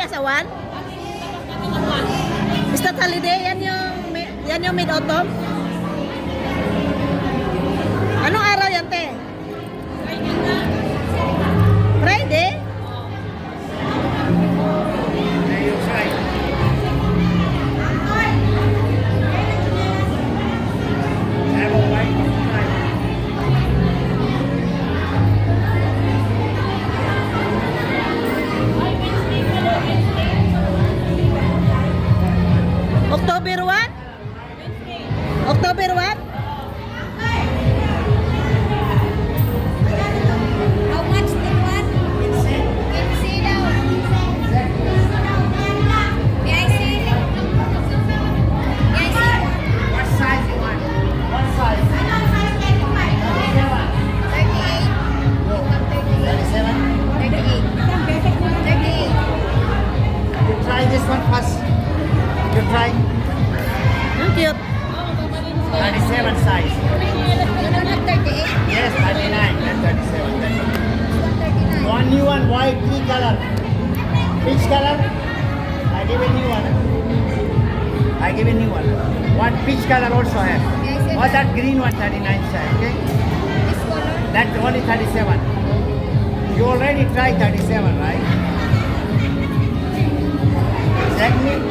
sa 1? Stat holiday, yan yung mid-autumn? Anong araw yan, te? Friday? October what? October what? How much that one? Can see daw. May I see? May I see? What size you want? What size? 38. You have 38. 38. 38. You try this one first. You try Ang cute. 37 size. You don't have 38? Yes, 39 and 37. 39. One new one, white, 3 color. Which color? I give a new one. I give a new one. One peach color also have. May I see Or that green one, 39 size. Okay? this color? That only 37. You already tried 37, right? Exactly.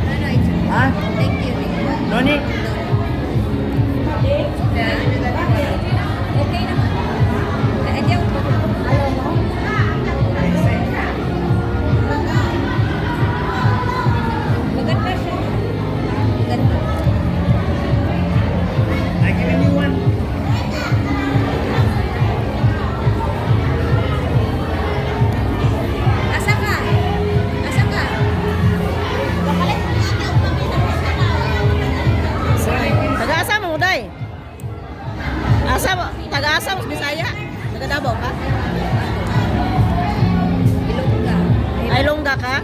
No, no, it's Huh? thank you. No need? Okay naman. Ayaw. Maganda siya. Maganda. I give a new one. Asa ka? Asa ka? Taga-asa mo, Day? Taga-asa mo, Bisaya? Taga-Davao ka? Ilongga. Ay, Longga ka?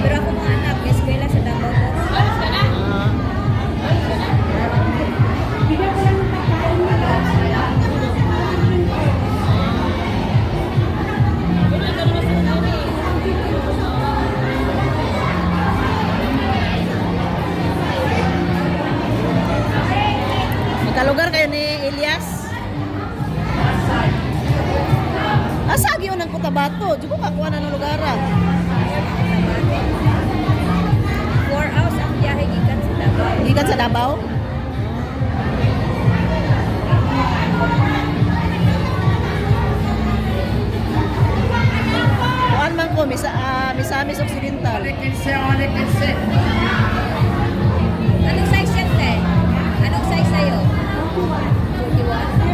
Pero ako mga anak, eskwela sa Davao ko. Ah. Magkalugar kayo ni Elias? Asa yun ang Cotabato? Di ko kakuha na ng lugar. 4 hours ang biyahe gikan sa Davao. Gikan sa Davao? Kuan man ko, Misamis Occidental. All I can say, all I can say. Anong size yan, te? Anong size sa'yo? 41.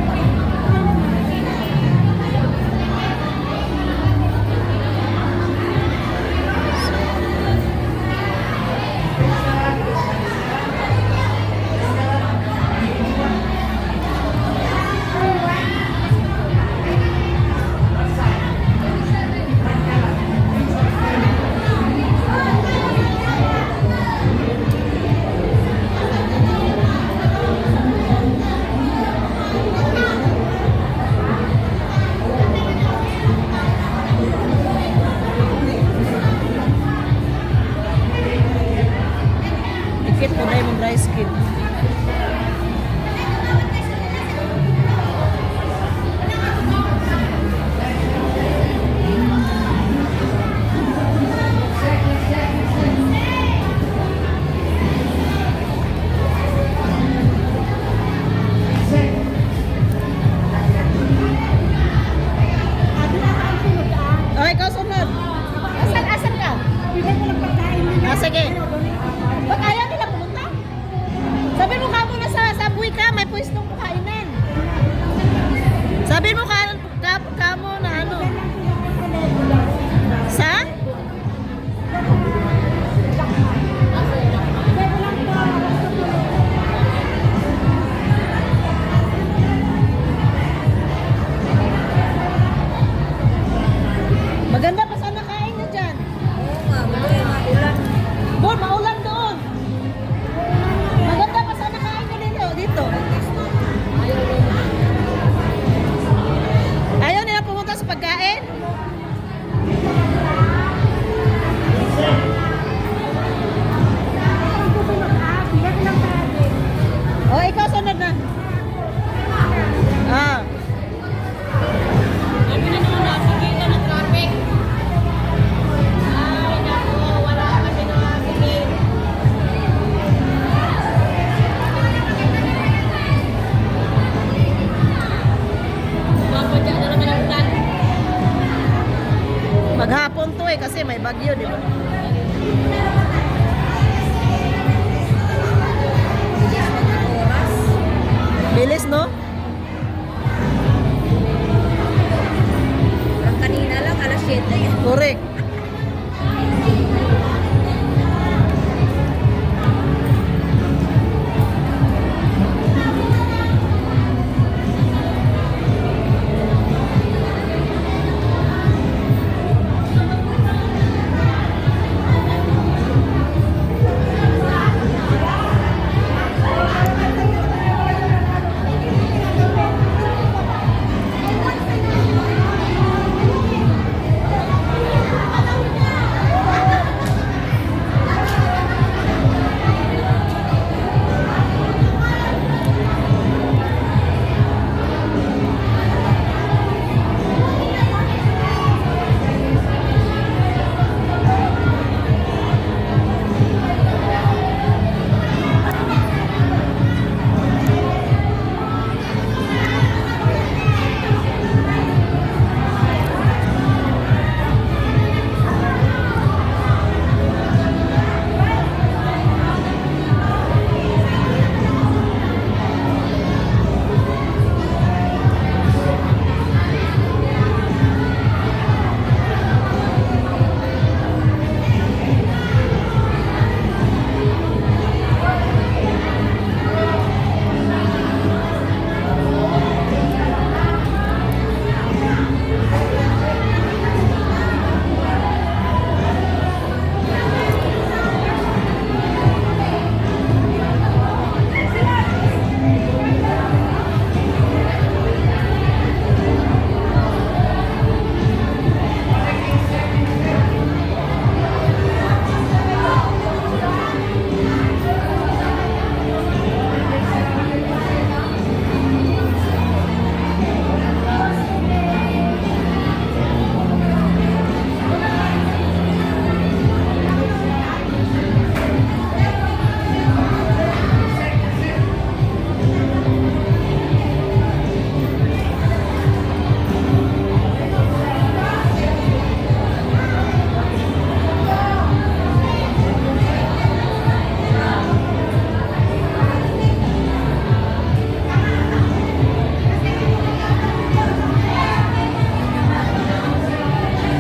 kasi may bagyo, di ba? Bilis ng oras. Bilis, no? Parang kanina lang, alas 7 eh. Correct.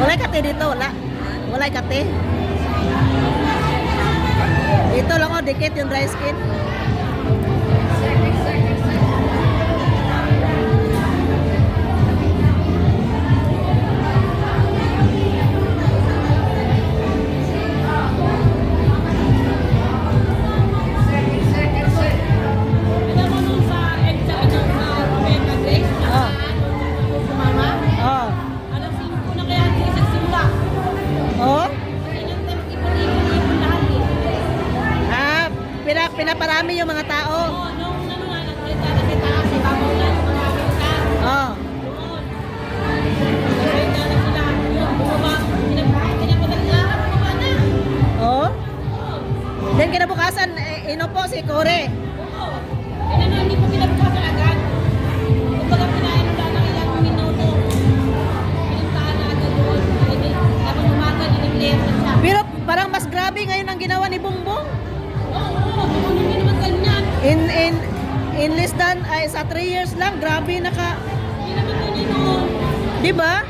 Walay kate dito, wala. Walay kate. Dito lang oh, dikit yung dry skin. Oh. Oh. Oh? Ah, pinaparami yung mga tao. Oh. Oh? Then kinabukasan, inupo si Kore. Pero parang mas grabe ngayon ang ginawa ni Bongbong. In less than sa 3 years lang, grabe naka. Di ba?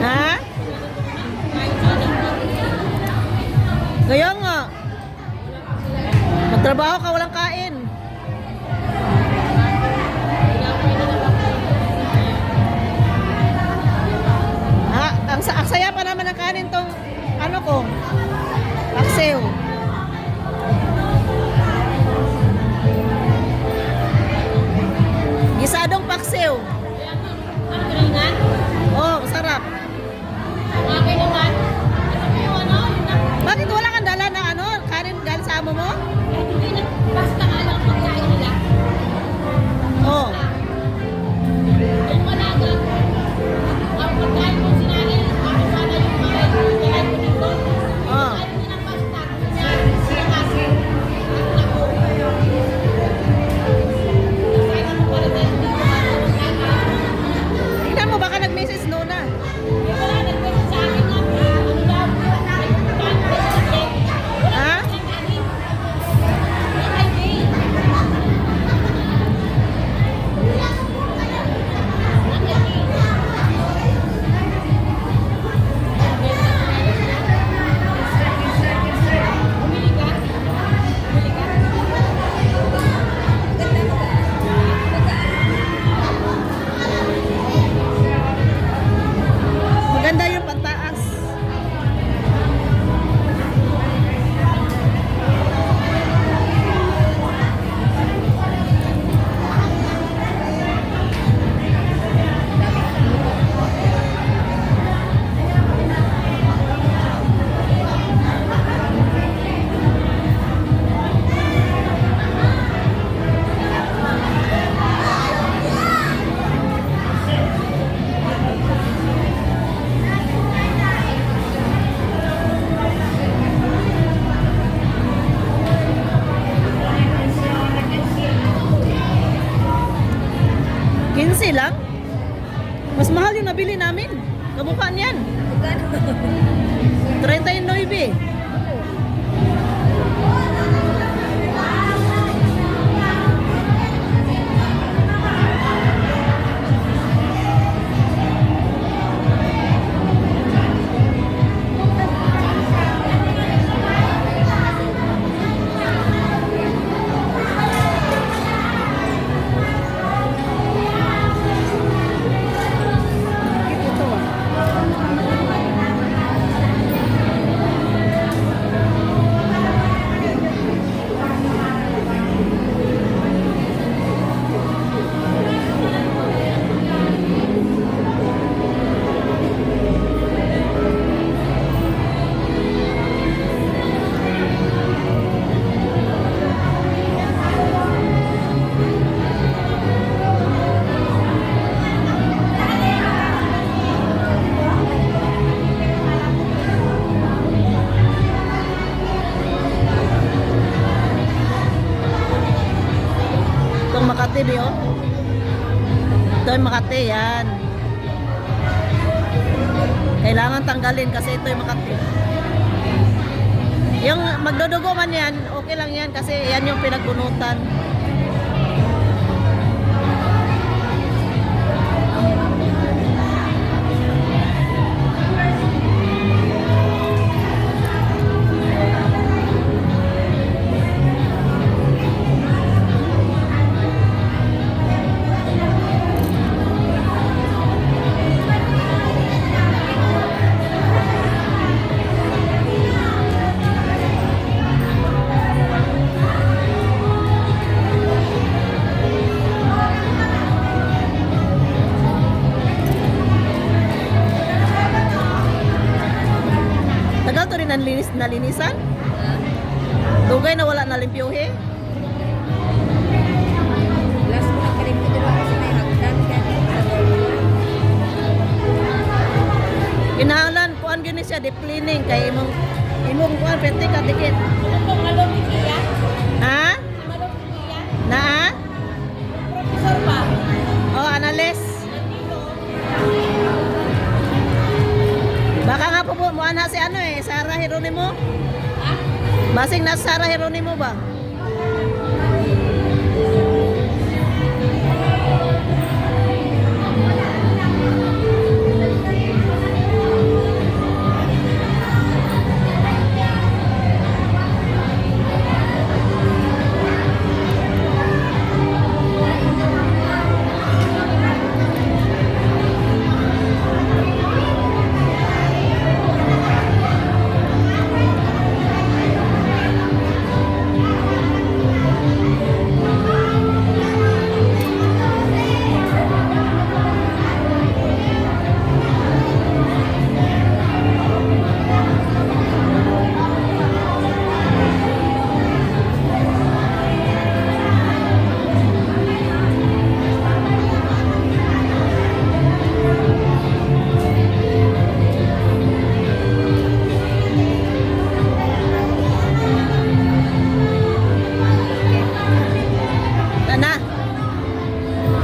Ha? Kaya nga. Magtrabaho ka, walang kain. Ha? Ang saya pa naman ng kanin tong ano ko. Paksiw. Gisadong paksiw. Oh, sarap. Bakit wala kang dala ng ano, kanin galing sa amo mo? Basta nga lang pagkain nila. 15 lang. Mas mahal yung nabili namin. Kamukha niyan. Magkano? 39. Ito ah. Itong Makati, di oh. Ito yung Makati, yan. Kailangan tanggalin kasi ito yung Makati. Yung magdudugo man yan, okay lang yan kasi yan yung pinagbunutan. Tagal to rin ang nalinisan? Dugay na wala na limpyuhi? Last ko lang kalimut diba kasi may hagdan ganyan sa dorm. Kinahanglan kuan gyud ni siya deep cleaning kay imong kuan pwede ka dikit. Ha? Na? Professor pa. Oh, analis. Baka nga po mo ana si ano eh, Sarah Geronimo. Basing na Sarah Geronimo ba? Ana.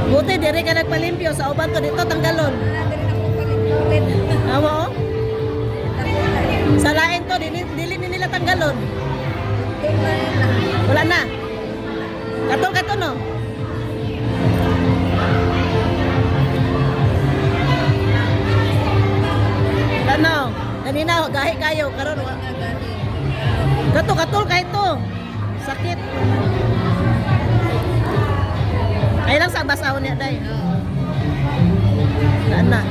Buti diri ka nagpalimpyo sa uban to dito tanggalon. Wala din ako palit-ulit. Awa oh. Tapos Sa lain to dili ni nila tanggalon. din na lang. Wala na. Katol no. Ano? Kanina gahi kayo karon wa. Katol kay to. Sakit. Ay lang sa basahon niya day. Oo. Ana.